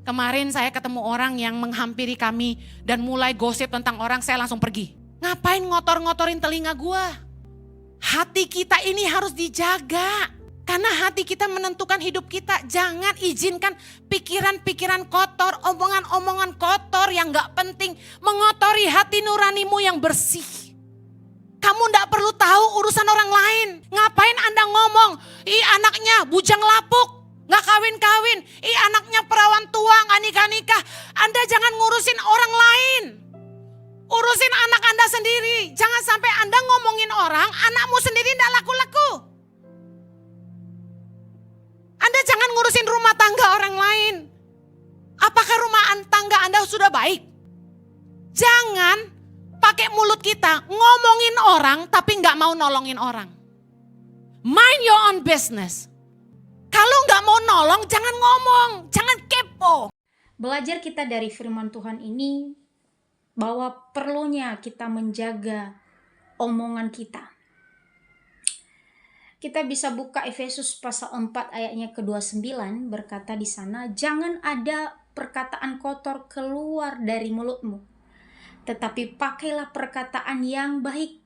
Kemarin saya ketemu orang yang menghampiri kami dan mulai gosip tentang orang, saya langsung pergi. Ngapain ngotor-ngotorin telinga gua? Hati kita ini harus dijaga. Karena hati kita menentukan hidup kita. Jangan izinkan pikiran-pikiran kotor, omongan-omongan kotor yang gak penting mengotori hati nuranimu yang bersih. Kamu gak perlu tahu urusan orang lain. Ngapain Anda ngomong, ih anaknya bujang lapuk, gak kawin-kawin. Ih anaknya perawan tua, gak nikah-nikah. Anda jangan ngurusin orang lain. Urusin anak Anda sendiri. Jangan sampai Anda ngomongin orang, anakmu sendiri gak laku-laku. Anda jangan ngurusin rumah tangga orang lain. Apakah rumah tangga Anda sudah baik? Jangan pakai mulut kita ngomongin orang tapi gak mau nolongin orang. Mind your own business. Kalau gak mau nolong jangan ngomong, jangan kepo. Belajar kita dari firman Tuhan ini bahwa perlunya kita menjaga omongan kita. Kita bisa buka Efesus pasal 4 ayatnya ke-29, berkata di sana, jangan ada perkataan kotor keluar dari mulutmu, tetapi pakailah perkataan yang baik.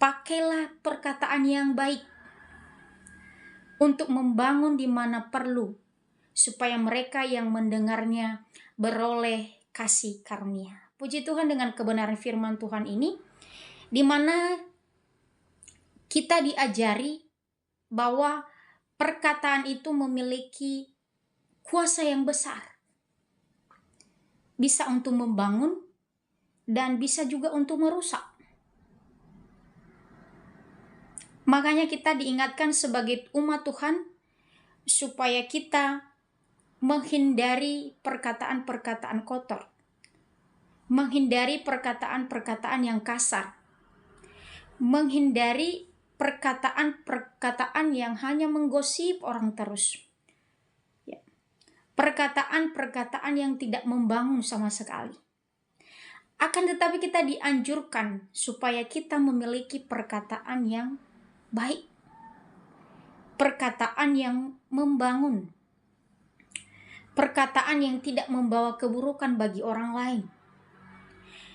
Pakailah perkataan yang baik untuk membangun di mana perlu, supaya mereka yang mendengarnya beroleh kasih karunia. Puji Tuhan, dengan kebenaran firman Tuhan ini, di mana kita diajari bahwa perkataan itu memiliki kuasa yang besar. Bisa untuk membangun dan bisa juga untuk merusak. Makanya kita diingatkan sebagai umat Tuhan supaya kita menghindari perkataan-perkataan kotor. Menghindari perkataan-perkataan yang kasar. Menghindari perkataan-perkataan yang hanya menggosip orang terus. Perkataan-perkataan yang tidak membangun sama sekali. Akan tetapi kita dianjurkan supaya kita memiliki perkataan yang baik. Perkataan yang membangun. Perkataan yang tidak membawa keburukan bagi orang lain.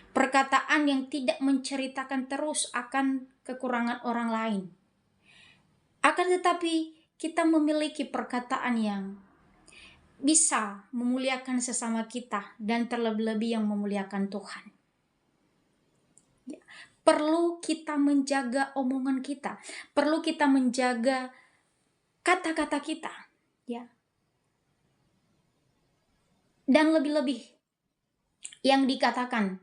Perkataan yang tidak menceritakan terus akan kekurangan orang lain. Akan tetapi kita memiliki perkataan yang bisa memuliakan sesama kita dan terlebih-lebih yang memuliakan Tuhan. Perlu kita menjaga omongan kita. Perlu kita menjaga kata-kata kita. Ya. Dan lebih-lebih yang dikatakan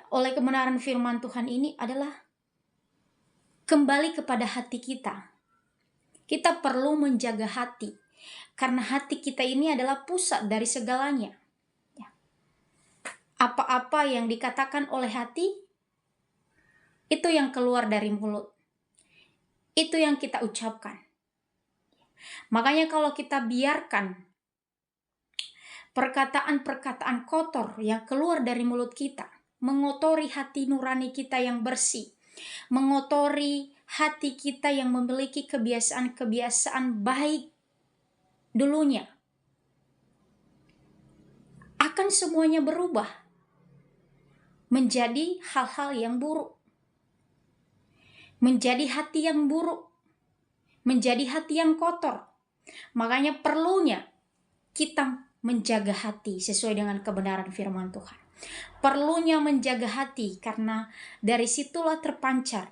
oleh kebenaran firman Tuhan ini adalah kembali kepada hati kita. Kita perlu menjaga hati, karena hati kita ini adalah pusat dari segalanya. Apa-apa yang dikatakan oleh hati, itu yang keluar dari mulut. Itu yang kita ucapkan. Makanya kalau kita biarkan perkataan-perkataan kotor yang keluar dari mulut kita, mengotori hati nurani kita yang bersih, mengotori hati kita yang memiliki kebiasaan-kebiasaan baik dulunya, akan semuanya berubah menjadi hal-hal yang buruk, menjadi hati yang buruk, menjadi hati yang kotor. Makanya perlunya kita menjaga hati sesuai dengan kebenaran firman Tuhan. Perlunya menjaga hati karena dari situlah terpancar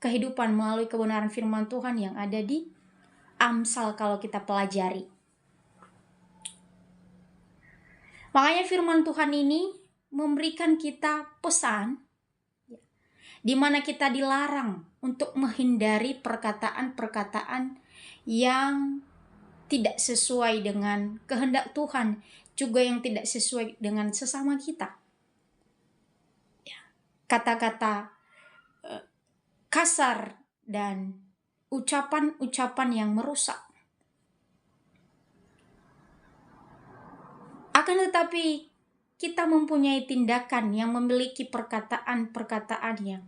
kehidupan melalui kebenaran firman Tuhan yang ada di Amsal kalau kita pelajari. Makanya firman Tuhan ini memberikan kita pesan di mana kita dilarang untuk menghindari perkataan-perkataan yang tidak sesuai dengan kehendak Tuhan, juga yang tidak sesuai dengan sesama kita. Kata-kata kasar dan ucapan-ucapan yang merusak. Akan tetapi kita mempunyai tindakan yang memiliki perkataan-perkataan yang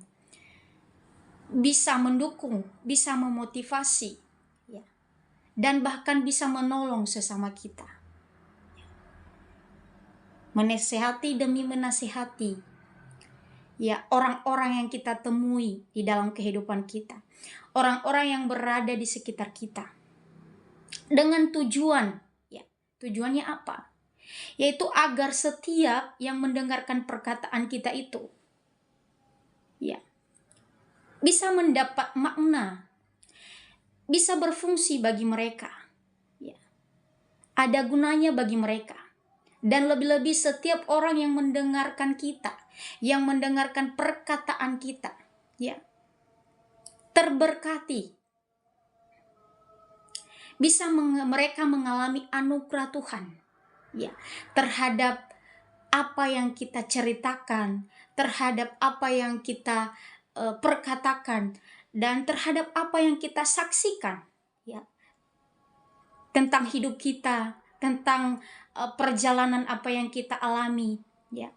bisa mendukung, bisa memotivasi, dan bahkan bisa menolong sesama kita. menasehati demi menasehati ya orang-orang yang kita temui di dalam kehidupan kita, orang-orang yang berada di sekitar kita, dengan tujuan ya, tujuannya apa? Yaitu agar setiap yang mendengarkan perkataan kita itu ya bisa mendapat makna, bisa berfungsi bagi mereka ya, ada gunanya bagi mereka. Dan lebih-lebih setiap orang yang mendengarkan kita, yang mendengarkan perkataan kita ya, terberkati, bisa mereka mengalami anugerah Tuhan ya, terhadap apa yang kita ceritakan, terhadap apa yang kita perkatakan, dan terhadap apa yang kita saksikan ya, tentang hidup kita, tentang perjalanan apa yang kita alami ya,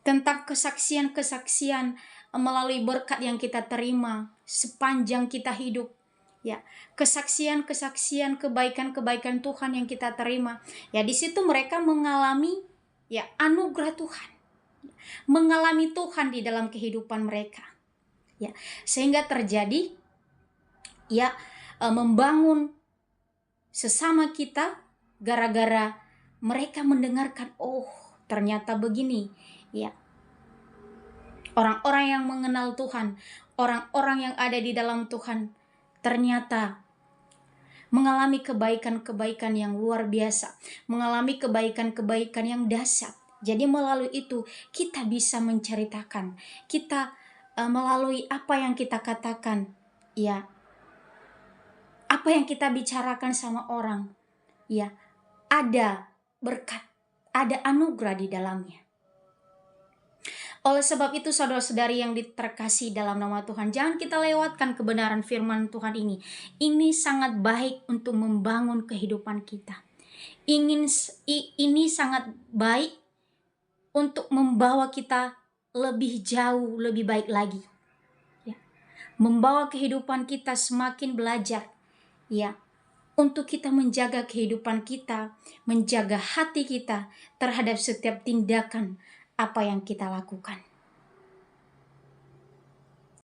tentang kesaksian-kesaksian melalui berkat yang kita terima sepanjang kita hidup ya, kesaksian-kesaksian kebaikan-kebaikan Tuhan yang kita terima ya. Di situ mereka mengalami ya anugerah Tuhan, mengalami Tuhan di dalam kehidupan mereka ya, sehingga terjadi ya membangun sesama kita gara-gara mereka mendengarkan, oh ternyata begini ya, orang-orang yang mengenal Tuhan, orang-orang yang ada di dalam Tuhan ternyata mengalami kebaikan-kebaikan yang luar biasa, mengalami kebaikan-kebaikan yang dahsyat. Jadi melalui itu kita bisa menceritakan, kita melalui apa yang kita katakan ya, apa yang kita bicarakan sama orang ya, ada berkat, ada anugerah di dalamnya. Oleh sebab itu saudara-saudari yang terkasih dalam nama Tuhan, jangan kita lewatkan kebenaran firman Tuhan ini. Ini sangat baik untuk membangun kehidupan kita. Ini sangat baik untuk membawa kita lebih jauh, lebih baik lagi ya. Membawa kehidupan kita semakin belajar ya, untuk kita menjaga kehidupan kita, menjaga hati kita terhadap setiap tindakan apa yang kita lakukan.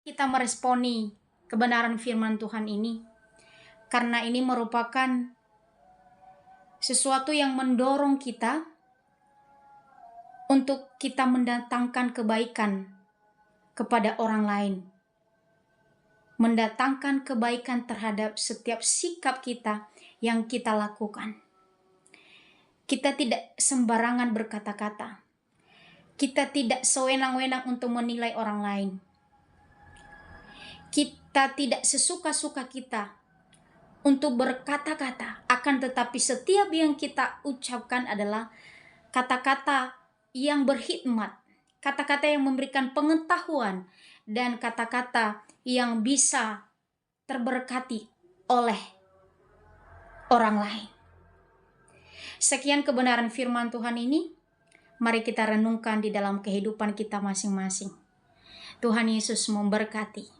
Kita meresponi kebenaran firman Tuhan ini karena ini merupakan sesuatu yang mendorong kita untuk kita mendatangkan kebaikan kepada orang lain, mendatangkan kebaikan terhadap setiap sikap kita yang kita lakukan. Kita tidak sembarangan berkata-kata. Kita tidak sewenang-wenang untuk menilai orang lain. Kita tidak sesuka-suka kita untuk berkata-kata, akan tetapi setiap yang kita ucapkan adalah kata-kata yang berhikmat, kata-kata yang memberikan pengetahuan, dan kata-kata yang bisa terberkati oleh orang lain. Sekian kebenaran firman Tuhan ini, mari kita renungkan di dalam kehidupan kita masing-masing. Tuhan Yesus memberkati.